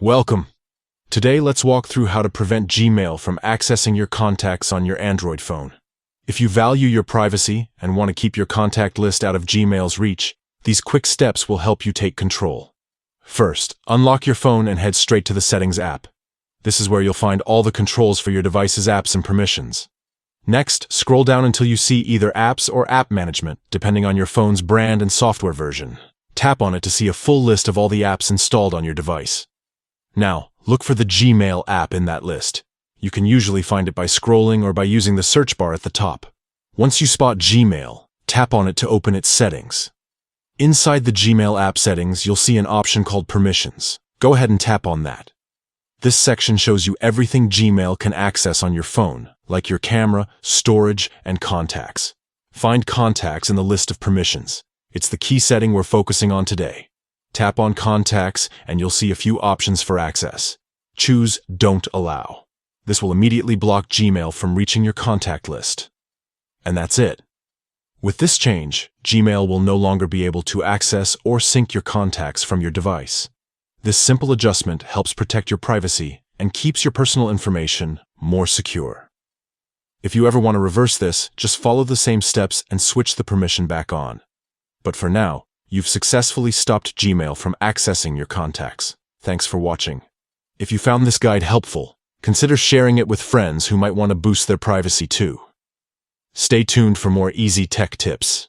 Welcome. Today let's walk through how to prevent Gmail from accessing your contacts on your Android phone. If you value your privacy and want to keep your contact list out of Gmail's reach, these quick steps will help you take control. First, unlock your phone and head straight to the Settings app. This is where you'll find all the controls for your device's apps and permissions. Next, scroll down until you see either Apps or App Management, depending on your phone's brand and software version. Tap on it to see a full list of all the apps installed on your device. Now, look for the Gmail app in that list. You can usually find it by scrolling or by using the search bar at the top. Once you spot Gmail, tap on it to open its settings. Inside the Gmail app settings, you'll see an option called Permissions. Go ahead and tap on that. This section shows you everything Gmail can access on your phone, like your camera, storage, and contacts. Find Contacts in the list of permissions. It's the key setting we're focusing on today. Tap on Contacts and you'll see a few options for access. Choose Don't Allow. This will immediately block Gmail from reaching your contact list. And that's it. With this change, Gmail will no longer be able to access or sync your contacts from your device. This simple adjustment helps protect your privacy and keeps your personal information more secure. If you ever want to reverse this, just follow the same steps and switch the permission back on. But for now, you've successfully stopped Gmail from accessing your contacts. Thanks for watching. If you found this guide helpful, consider sharing it with friends who might want to boost their privacy too. Stay tuned for more easy tech tips.